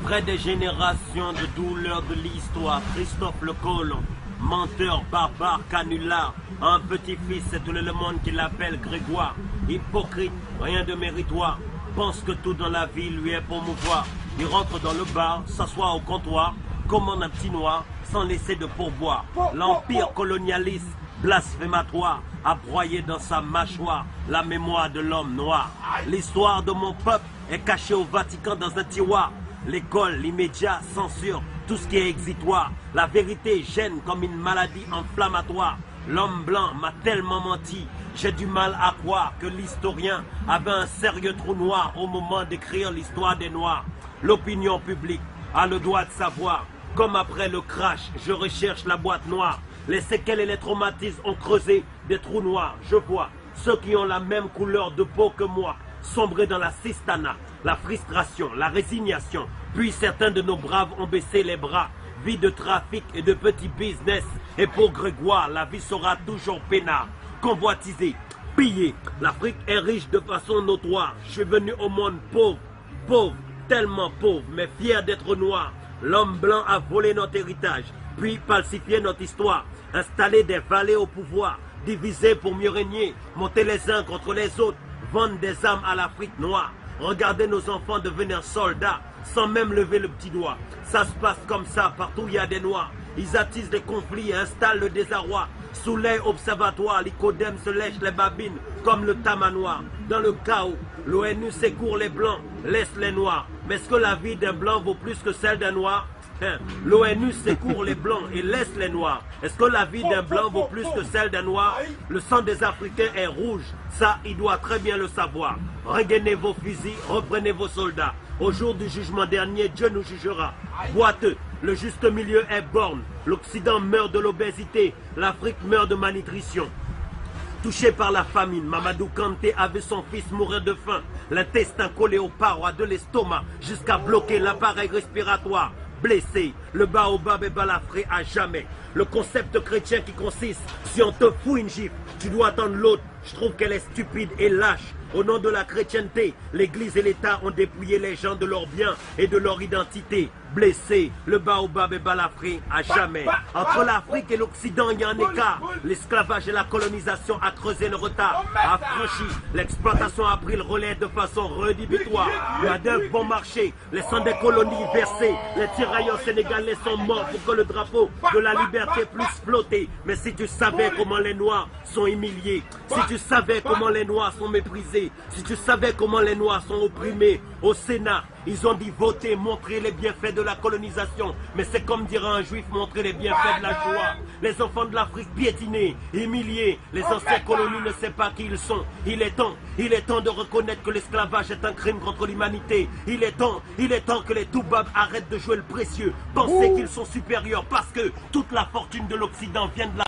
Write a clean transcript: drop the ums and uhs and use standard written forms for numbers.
Après des générations de douleurs de l'histoire, Christophe le colon, menteur, barbare, canular, un petit-fils, c'est tout le monde qui l'appelle Grégoire. Hypocrite, rien de méritoire, pense que tout dans la vie lui est pour mouvoir. Il rentre dans le bar, s'assoit au comptoir, commande un petit noir, sans laisser de pourboire. L'empire colonialiste, blasphématoire, a broyé dans sa mâchoire la mémoire de l'homme noir. L'histoire de mon peuple est cachée au Vatican dans un tiroir. L'école, l'immédiat, censure, tout ce qui est exitoire. La vérité gêne comme une maladie inflammatoire. L'homme blanc m'a tellement menti, j'ai du mal à croire que l'historien avait un sérieux trou noir au moment d'écrire l'histoire des Noirs. L'opinion publique a le droit de savoir. Comme après le crash, je recherche la boîte noire. Les séquelles et les traumatismes ont creusé des trous noirs. Je vois ceux qui ont la même couleur de peau que moi sombrer dans la cistana, la frustration, la résignation. Puis certains de nos braves ont baissé les bras. Vie de trafic et de petits business. Et pour Grégoire, la vie sera toujours peinard. Convoitisée, pillée. L'Afrique est riche de façon notoire. Je suis venu au monde pauvre, pauvre, tellement pauvre, mais fier d'être noir. L'homme blanc a volé notre héritage, puis falsifié notre histoire. Installé des vallées au pouvoir, divisé pour mieux régner, monter les uns contre les autres, vendre des armes à l'Afrique noire. Regardez nos enfants devenir soldats, sans même lever le petit doigt. Ça se passe comme ça, partout il y a des noirs. Ils attisent des conflits et installent le désarroi. Sous l'œil observatoire, l'Icodème se lèche les babines comme le tamanoir. Dans le chaos, l'ONU secourt les blancs, laisse les noirs. Mais est-ce que la vie d'un blanc vaut plus que celle d'un noir? L'ONU secourt les blancs et laisse les noirs. Est-ce que la vie d'un blanc vaut plus que celle d'un noir? Le sang des Africains est rouge, ça il doit très bien le savoir. Regainez vos fusils, reprenez vos soldats. Au jour du jugement dernier, Dieu nous jugera. Boiteux, le juste milieu est borne. L'Occident meurt de l'obésité, l'Afrique meurt de malnutrition. Touché par la famine, Mamadou Kanté a vu son fils mourir de faim. L'intestin collé aux parois de l'estomac jusqu'à bloquer l'appareil respiratoire. Blessé, le baobab est balafré à jamais. Le concept chrétien qui consiste, si on te fout une gifle, tu dois attendre l'autre. Je trouve qu'elle est stupide et lâche. Au nom de la chrétienté, l'Église et l'État ont dépouillé les gens de leurs biens et de leur identité. Blessé, le baobab est balafré à jamais. Entre l'Afrique et l'Occident, il y a un écart. L'esclavage et la colonisation a creusé le retard, a franchi. L'exploitation a pris le relais de façon rédhibitoire. La d'œuvre bon marché, laissant des colonies versées. Les tirailleurs sénégalais sont morts pour que le drapeau de la liberté puisse flotter. Mais si tu savais comment les Noirs sont humiliés, si tu savais comment les Noirs sont méprisés, si tu savais comment les Noirs sont opprimés, au Sénat, ils ont dit voter, montrer les bienfaits de la colonisation. Mais c'est comme dira un juif, montrer les bienfaits de la joie. Les enfants de l'Afrique piétinés, humiliés, les anciens colonies ne savent pas qui ils sont. Il est temps de reconnaître que l'esclavage est un crime contre l'humanité. Il est temps que les Toubabs arrêtent de jouer le précieux. Penser qu'ils sont supérieurs parce que toute la fortune de l'Occident vient de la